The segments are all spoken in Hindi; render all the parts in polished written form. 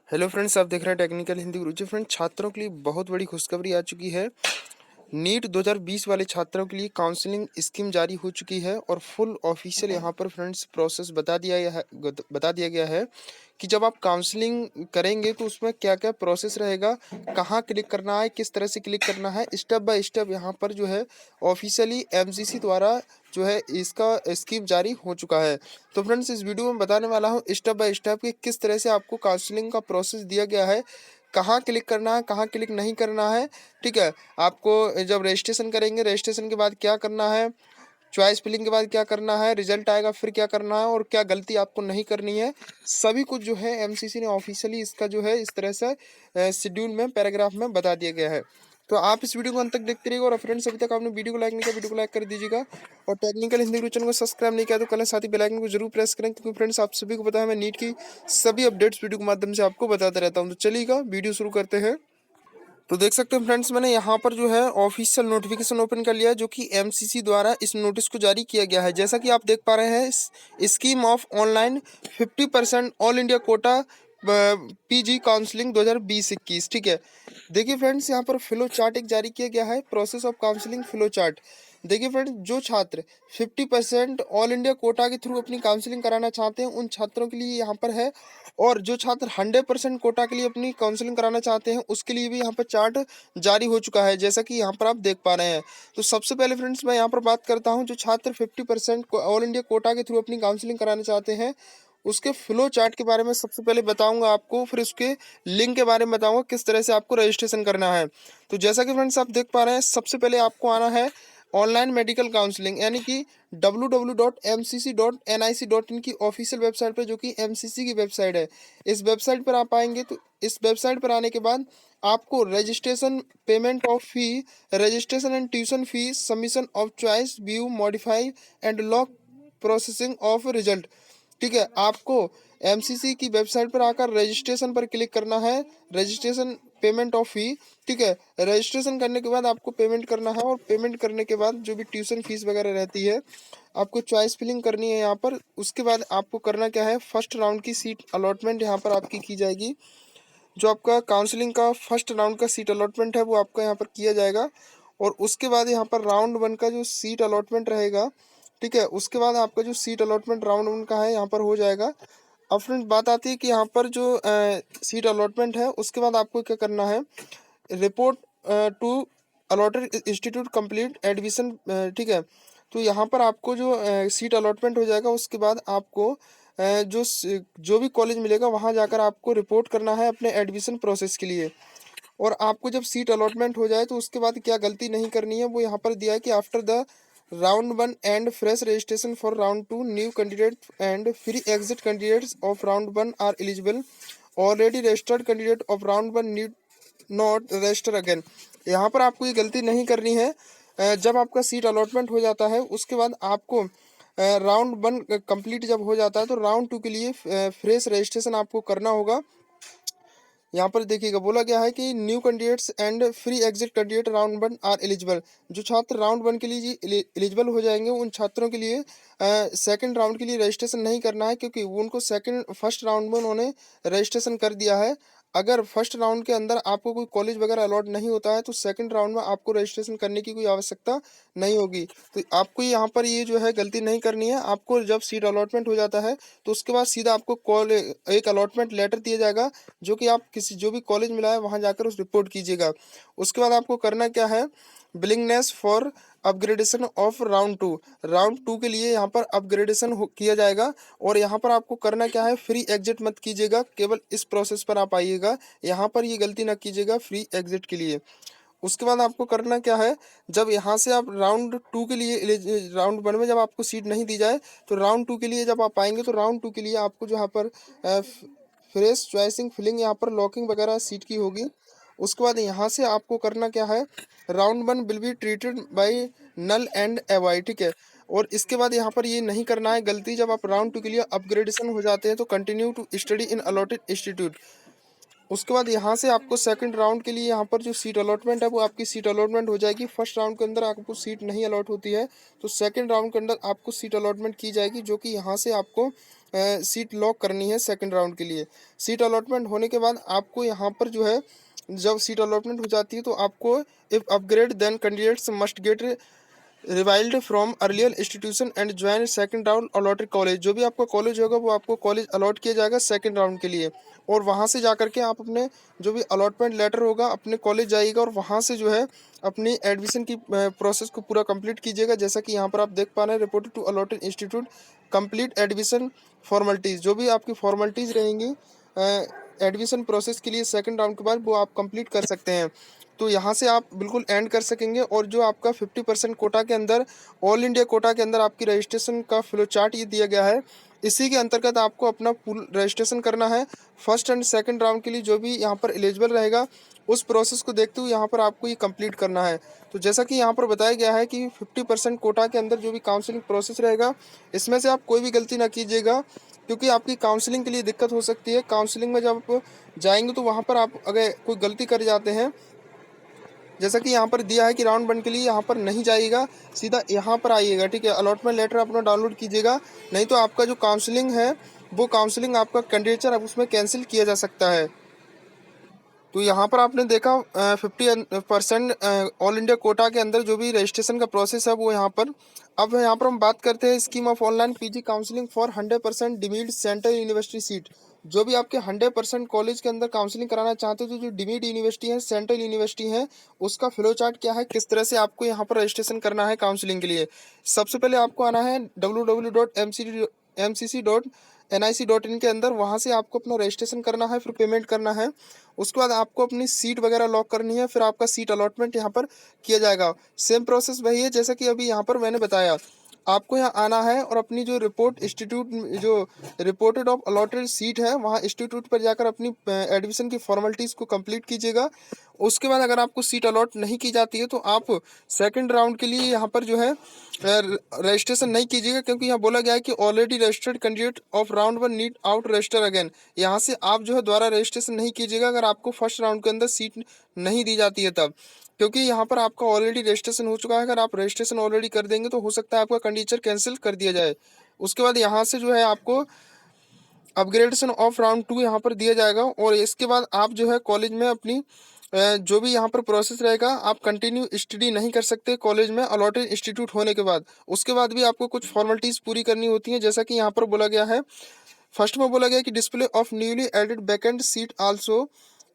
हेलो फ्रेंड्स, आप देख रहे हैं टेक्निकल हिंदी गुरुजी। फ्रेंड, छात्रों के लिए बहुत बड़ी खुशखबरी आ चुकी है। नीट 2020 वाले छात्रों के लिए काउंसलिंग स्कीम जारी हो चुकी है और फुल ऑफिशियल यहाँ पर फ्रेंड्स प्रोसेस बता दिया गया है कि जब आप काउंसलिंग करेंगे तो उसमें क्या क्या प्रोसेस रहेगा, कहाँ क्लिक करना है, किस तरह से क्लिक करना है, स्टेप बाय स्टेप यहाँ पर जो है ऑफिशियली एमसीसी द्वारा जो है इसका स्कीम जारी हो चुका है। तो फ्रेंड्स, इस वीडियो में बताने वाला हूँ स्टेप बाय स्टेप कि किस तरह से आपको काउंसलिंग का प्रोसेस दिया गया है, कहाँ क्लिक करना है, कहाँ क्लिक नहीं करना है। ठीक है, आपको जब रजिस्ट्रेशन करेंगे, रजिस्ट्रेशन के बाद क्या करना है, चॉइस फिलिंग के बाद क्या करना है, रिजल्ट आएगा फिर क्या करना है और क्या गलती आपको नहीं करनी है, सभी कुछ जो है एमसीसी ने ऑफिशियली इसका जो है इस तरह से शेड्यूल में पैराग्राफ में बता दिया गया है। तो आप इस वीडियो को अंत तक देखते रहिएगा और फ्रेंड्स, अभी तक आपने वीडियो को लाइक नहीं किया, वीडियो को लाइक कर दीजिएगा और टेक्निकल हिंदी गुरु चैनल को सब्सक्राइब नहीं किया तो कल साथ ही बेल आइकन को जरूर प्रेस करें, क्योंकि फ्रेंड्स आप सभी को पता है मैं नीट की सभी अपडेट्स वीडियो के माध्यम से आपको बताता रहता हूँ। तो चलिएगा वीडियो शुरू करते हैं। तो देख सकते हैं फ्रेंड्स, मैंने यहाँ पर जो है ऑफिशियल नोटिफिकेशन ओपन कर लिया है, जो कि एमसीसी द्वारा इस नोटिस को जारी किया गया है। जैसा कि आप देख पा रहे हैं, scheme of online 50% all India quota PG counselling 2020-21। ठीक है, देखिए फ्रेंड्स, यहाँ पर फ्लो चार्ट एक जारी किया गया है, process of counselling flow chart. देखिए फ्रेंड्स, जो छात्र 50% ऑल इंडिया कोटा के थ्रू अपनी काउंसलिंग कराना चाहते हैं उन छात्रों के लिए यहाँ पर है, और जो छात्र 100% कोटा के लिए अपनी काउंसलिंग कराना चाहते हैं उसके लिए भी यहाँ पर चार्ट जारी हो चुका है, जैसा कि यहाँ पर आप देख पा रहे हैं। तो सबसे पहले फ्रेंड्स, मैं यहाँ पर बात करता हूँ जो छात्र 50% ऑल इंडिया कोटा के थ्रू अपनी काउंसलिंग कराना चाहते हैं उसके फ्लो चार्ट के बारे में सबसे पहले बताऊंगा आपको, फिर उसके लिंक के बारे में बताऊंगा किस तरह से आपको रजिस्ट्रेशन करना है। तो जैसा कि फ्रेंड्स आप देख पा रहे हैं, सबसे पहले आपको आना है ऑनलाइन मेडिकल काउंसलिंग, यानी कि www.mcc.nic.in की ऑफिशियल वेबसाइट पर, जो कि एमसीसी की वेबसाइट है। इस वेबसाइट पर आप आएंगे तो इस वेबसाइट पर आने के बाद आपको registration, payment of fee, registration and tuition fee, submission of choice, view, modify and lock processing of result. ठीक है, आपको एमसीसी की वेबसाइट पर आकर रजिस्ट्रेशन पर क्लिक करना है, रजिस्ट्रेशन, पेमेंट ऑफ फी। ठीक है, रजिस्ट्रेशन करने के बाद आपको पेमेंट करना है और पेमेंट करने के बाद जो भी ट्यूशन फीस वगैरह रहती है आपको चॉइस फिलिंग करनी है यहाँ पर। उसके बाद आपको करना क्या है, फर्स्ट राउंड की सीट अलॉटमेंट यहाँ पर आपकी की जाएगी। जो आपका काउंसलिंग का फर्स्ट राउंड का सीट अलॉटमेंट है वो आपका यहाँ पर किया जाएगा, और उसके बाद यहाँ पर राउंड 1 का जो सीट अलॉटमेंट रहेगा, ठीक है, उसके बाद आपका जो सीट अलॉटमेंट राउंड 1 का है यहाँ पर हो जाएगा। अब फ्रेंड्स, बात आती है कि यहाँ पर जो सीट अलॉटमेंट है उसके बाद आपको क्या करना है, report to allotted institute complete admission. ठीक है, तो यहाँ पर आपको जो सीट अलॉटमेंट हो जाएगा उसके बाद आपको जो भी कॉलेज मिलेगा वहाँ जाकर आपको रिपोर्ट करना है अपने एडमिशन प्रोसेस के लिए। और आपको जब सीट अलॉटमेंट हो जाए तो उसके बाद क्या गलती नहीं करनी है वो यहाँ पर दिया है कि after the round 1 and fresh registration for round 2 new candidate and free exit candidates of round 1 are eligible, already registered candidate of round 1 need not register again. यहाँ पर आपको ये गलती नहीं करनी है। जब आपका सीट अलॉटमेंट हो जाता है उसके बाद आपको राउंड 1 कंप्लीट जब हो जाता है तो राउंड 2 के लिए फ्रेश रजिस्ट्रेशन आपको करना होगा। यहाँ पर देखिएगा, बोला गया है कि new candidates and free exit candidate round 1 are eligible. जो छात्र राउंड 1 के लिए एलिजिबल हो जाएंगे उन छात्रों के लिए सेकंड राउंड के लिए रजिस्ट्रेशन नहीं करना है, क्योंकि उनको फर्स्ट राउंड में उन्होंने रजिस्ट्रेशन कर दिया है। अगर फर्स्ट राउंड के अंदर आपको कोई कॉलेज वगैरह अलॉट नहीं होता है तो सेकंड राउंड में आपको रजिस्ट्रेशन करने की कोई आवश्यकता नहीं होगी। तो आपको यहाँ पर ये जो है गलती नहीं करनी है। आपको जब सीट अलॉटमेंट हो जाता है तो उसके बाद सीधा आपको कॉल एक अलॉटमेंट लेटर दिया जाएगा, जो कि आप किसी जो भी कॉलेज मिला है वहाँ जाकर उस रिपोर्ट कीजिएगा। उसके बाद आपको करना क्या है, willingness for upgradation of round 2 के लिए यहाँ पर अपग्रेडेशन किया जाएगा। और यहाँ पर आपको करना क्या है, फ्री एग्जिट मत कीजिएगा, केवल इस प्रोसेस पर आप आइएगा, यहाँ पर ये गलती ना कीजिएगा फ्री एग्जिट के लिए। उसके बाद आपको करना क्या है, जब यहाँ से आप राउंड 2 के लिए, राउंड 1 में जब आपको सीट नहीं दी जाए तो राउंड 2 के लिए जब आप आएंगे तो राउंड 2 के लिए आपको जो यहाँ पर फ्रेश चॉइसिंग फिलिंग यहाँ पर लॉकिंग वगैरह सीट की होगी। उसके बाद यहाँ से आपको करना क्या है, round 1 will be treated by null and avoid. ठीक है, और इसके बाद यहाँ पर ये नहीं करना है गलती, जब आप राउंड 2 के लिए अपग्रेडेशन हो जाते हैं तो continue to study in allotted institute. उसके बाद यहाँ से आपको सेकंड राउंड के लिए यहाँ पर जो सीट अलॉटमेंट है वो आपकी सीट अलॉटमेंट हो जाएगी। फर्स्ट राउंड के अंदर आपको सीट नहीं अलॉट होती है तो सेकंड राउंड के अंदर आपको सीट अलॉटमेंट की जाएगी, जो कि यहाँ से आपको सीट लॉक करनी है सेकंड राउंड के लिए। सीट अलॉटमेंट होने के बाद आपको यहाँ पर जो है, जब सीट अलॉटमेंट हो जाती है तो आपको if upgrade then candidates must get relieved from earlier institution and join second round allotted college. जो भी आपका कॉलेज होगा वो आपको कॉलेज अलॉट किया जाएगा सेकंड राउंड के लिए, और वहाँ से जा करके आप अपने जो भी अलॉटमेंट लेटर होगा अपने कॉलेज जाइएगा और वहाँ से जो है अपनी एडमिशन की प्रोसेस को पूरा कंप्लीट कीजिएगा। जैसा कि यहाँ पर आप देख पा रहे हैं, reported to allotted institute complete admission formalities. जो भी आपकी फॉर्मेलिटीज़ रहेंगी एडमिशन प्रोसेस के लिए सेकंड राउंड के बाद वो आप कंप्लीट कर सकते हैं। तो यहाँ से आप बिल्कुल एंड कर सकेंगे। और जो आपका 50% कोटा के अंदर, ऑल इंडिया कोटा के अंदर आपकी रजिस्ट्रेशन का फ्लो चार्ट ये दिया गया है, इसी के अंतर्गत आपको अपना फुल रजिस्ट्रेशन करना है फर्स्ट एंड सेकंड राउंड के लिए। जो भी यहाँ पर एलिजिबल रहेगा उस प्रोसेस को देखते हुए यहाँ पर आपको ये कंप्लीट करना है। तो जैसा कि यहाँ पर बताया गया है कि 50% कोटा के अंदर जो भी काउंसलिंग प्रोसेस रहेगा, इसमें से आप कोई भी गलती ना कीजिएगा, क्योंकि आपकी काउंसलिंग के लिए दिक्कत हो सकती है। काउंसलिंग में जब आप जाएंगे तो वहाँ पर आप अगर कोई गलती कर जाते हैं, जैसा कि यहाँ पर दिया है कि राउंड 1 के लिए यहाँ पर नहीं जाइएगा, सीधा यहाँ पर आइएगा, ठीक है। अलॉटमेंट लेटर अपना डाउनलोड कीजिएगा, नहीं तो आपका जो काउंसलिंग है वो काउंसलिंग आपका कैंडिडेचर अब उसमें कैंसिल किया जा सकता है। तो यहाँ पर आपने देखा 50% ऑल इंडिया कोटा के अंदर जो भी रजिस्ट्रेशन का प्रोसेस है वो यहाँ पर। अब यहाँ पर हम बात करते हैं scheme of online PG counselling for 100% deemed central university seat. जो भी आपके 100% कॉलेज के अंदर काउंसलिंग कराना चाहते हो, तो जो डिमीड यूनिवर्सिटी है, सेंट्रल यूनिवर्सिटी है, उसका फ्लो चार्ट क्या है, किस तरह से आपको यहाँ पर रजिस्ट्रेशन करना है काउंसलिंग के लिए। सबसे पहले आपको आना है www.mcc.nic.in के अंदर, वहाँ से आपको अपना रजिस्ट्रेशन करना है, फिर पेमेंट करना है। उसके बाद आपको अपनी सीट वगैरह लॉक करनी है, फिर आपका सीट अलॉटमेंट यहाँ पर किया जाएगा। सेम प्रोसेस वही है जैसा कि अभी यहाँ पर मैंने बताया। आपको यहाँ आना है और अपनी जो रिपोर्ट इंस्टीट्यूट जो रिपोर्टेड ऑफ अलॉटेड सीट है वहाँ इंस्टीट्यूट पर जाकर अपनी एडमिशन की फॉर्मेलिटीज़ को कंप्लीट कीजिएगा। उसके बाद अगर आपको सीट अलॉट नहीं की जाती है तो आप सेकंड राउंड के लिए यहाँ पर जो है रजिस्ट्रेशन नहीं कीजिएगा, क्योंकि यहाँ बोला गया है कि already registered candidate of round 1 need out register again. यहाँ से आप जो है दोबारा रजिस्ट्रेशन नहीं कीजिएगा अगर आपको फर्स्ट राउंड के अंदर सीट नहीं दी जाती है तब, क्योंकि यहाँ पर आपका ऑलरेडी रजिस्ट्रेशन हो चुका है। अगर आप रजिस्ट्रेशन ऑलरेडी कर देंगे तो हो सकता है आपका कंडीशन कैंसिल कर दिया जाए। उसके बाद यहाँ से जो है आपको अपग्रेडेशन ऑफ राउंड 2 यहाँ पर दिया जाएगा, और इसके बाद आप जो है कॉलेज में अपनी जो भी यहाँ पर प्रोसेस रहेगा, आप कंटिन्यू स्टडी नहीं कर सकते कॉलेज में अलॉटेड इंस्टीट्यूट होने के बाद। उसके बाद भी आपको कुछ फॉर्मेलिटीज़ पूरी करनी होती हैं, जैसा कि यहाँ पर बोला गया है। फर्स्ट में बोला गया कि display of newly added vacant seat also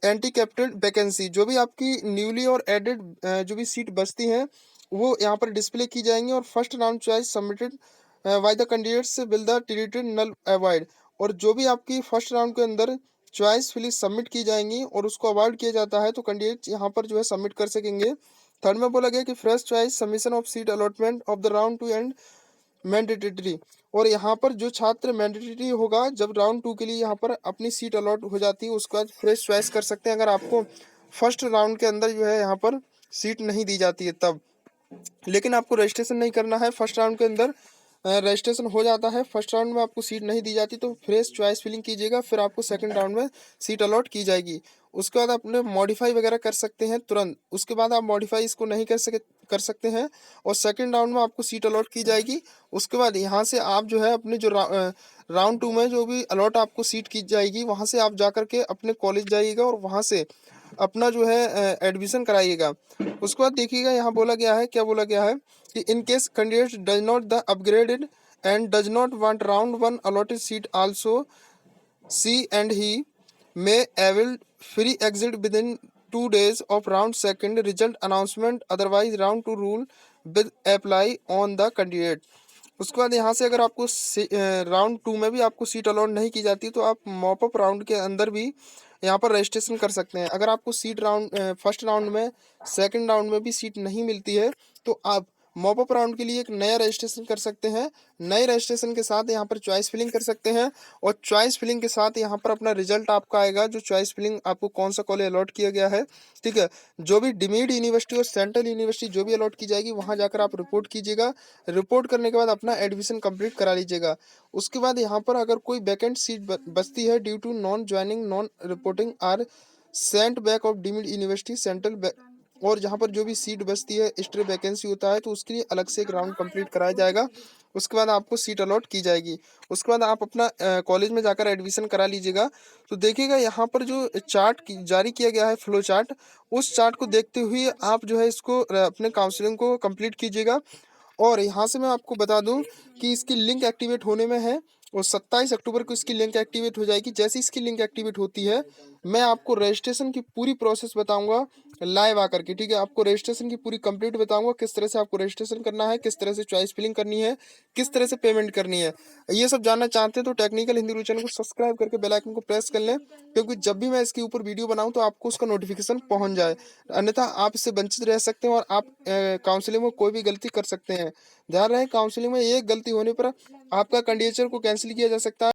anticipated vacancy. जो भी आपकी न्यूली और एडेड जो भी सीट बचती हैं वो यहाँ पर डिस्प्ले की जाएंगी, और first round choice submitted by the candidates will the deleted null avoid. और जो भी आपकी फर्स्ट राउंड के अंदर चॉइस फिलिंग सबमिट की जाएंगी और उसको अवॉइड किया जाता है तो कैंडिडेट यहाँ पर जो है सबमिट कर सकेंगे। थर्ड में बोला गया कि fresh choice submission of seat allotment of the round 2 and mandatory. और यहाँ पर जो छात्र मैंडेटरी होगा जब राउंड 2 के लिए यहाँ पर अपनी सीट अलॉट हो जाती है उसके बाद फ्रेश चॉइस कर सकते हैं, अगर आपको फर्स्ट राउंड के अंदर जो है यहाँ पर सीट नहीं दी जाती है तब। लेकिन आपको रजिस्ट्रेशन नहीं करना है फर्स्ट राउंड के अंदर, रजिस्ट्रेशन हो जाता है फर्स्ट राउंड में आपको सीट नहीं दी जाती तो फ्रेश चॉइस फिलिंग कीजिएगा, फिर आपको सेकंड राउंड में सीट अलॉट की जाएगी। उसके बाद अपने मॉडिफाई वगैरह कर सकते हैं तुरंत, उसके बाद आप मॉडिफाई इसको नहीं कर सकते हैं, और सेकंड राउंड में आपको सीट अलॉट की जाएगी। उसके बाद यहाँ से आप जो है अपने जो राउंड 2 में जो भी अलॉट आपको सीट की जाएगी वहाँ से आप जा के अपने कॉलेज जाइएगा और वहाँ से अपना जो है एडमिशन कराइएगा। उसके बाद देखिएगा यहाँ बोला गया है, क्या बोला गया है कि in case candidate does not the upgraded and does not want round 1 allotted seat also C and he may avail free exit with in 2 days of round second result announcement, otherwise round 2 rule will apply on the candidate। उसके बाद यहाँ से अगर आपको राउंड 2 में भी आपको सीट अलॉट नहीं की जाती तो आप मॉप अप राउंड के अंदर भी यहाँ पर रजिस्ट्रेशन कर सकते हैं। अगर आपको सीट राउंड फर्स्ट राउंड में सेकंड राउंड में भी सीट नहीं मिलती है तो आप मॉप अप राउंड के लिए एक नया रजिस्ट्रेशन कर सकते हैं। नए रजिस्ट्रेशन के साथ यहाँ पर चॉइस फिलिंग कर सकते हैं, और चॉइस फिलिंग के साथ यहाँ पर अपना रिजल्ट आपका आएगा जो चॉइस फिलिंग आपको कौन सा कॉलेज अलॉट किया गया है, ठीक है। जो भी डिमीड यूनिवर्सिटी और सेंट्रल यूनिवर्सिटी जो भी अलॉट की जाएगी वहाँ जाकर आप रिपोर्ट कीजिएगा। रिपोर्ट करने के बाद अपना एडमिशन कंप्लीट करा लीजिएगा। उसके बाद यहाँ पर अगर कोई वैकेंट सीट बचती है due to non joining non reporting are sent back of deemed university central और जहाँ पर जो भी सीट बचती है, एक्स्ट्रा वैकेंसी होता है, तो उसके लिए अलग से एक राउंड कंप्लीट कराया जाएगा। उसके बाद आपको सीट अलॉट की जाएगी। उसके बाद आप अपना कॉलेज में जाकर एडमिशन करा लीजिएगा। तो देखिएगा यहाँ पर जो चार्ट जारी किया गया है, फ्लो चार्ट, उस चार्ट को देखते हुए आप जो है इसको अपने काउंसलिंग को कंप्लीट कीजिएगा। और यहाँ से मैं आपको बता दूं कि इसकी लिंक एक्टिवेट होने में है, और 27 अक्टूबर को इसकी लिंक एक्टिवेट हो जाएगी। जैसे इसकी लिंक एक्टिवेट होती है, मैं आपको रजिस्ट्रेशन की पूरी प्रोसेस बताऊंगा लाइव आकर के, ठीक है। आपको रजिस्ट्रेशन की पूरी कंप्लीट बताऊंगा, किस तरह से आपको रजिस्ट्रेशन करना है, किस तरह से चॉइस फिलिंग करनी है, किस तरह से पेमेंट करनी है। ये सब जानना चाहते हैं तो टेक्निकल हिंदी गुरु चैनल को सब्सक्राइब करके बेल आइकन को प्रेस कर लें, क्योंकि जब भी मैं इसके ऊपर वीडियो बनाऊं तो आपको उसका नोटिफिकेशन पहुंच जाए। अन्यथा आप इससे वंचित रह सकते हैं और आप काउंसलिंग में कोई भी गलती कर सकते हैं। ध्यान रहे, काउंसलिंग में एक गलती होने पर आपका कैंडिडेचर को कैंसिल किया जा सकता है।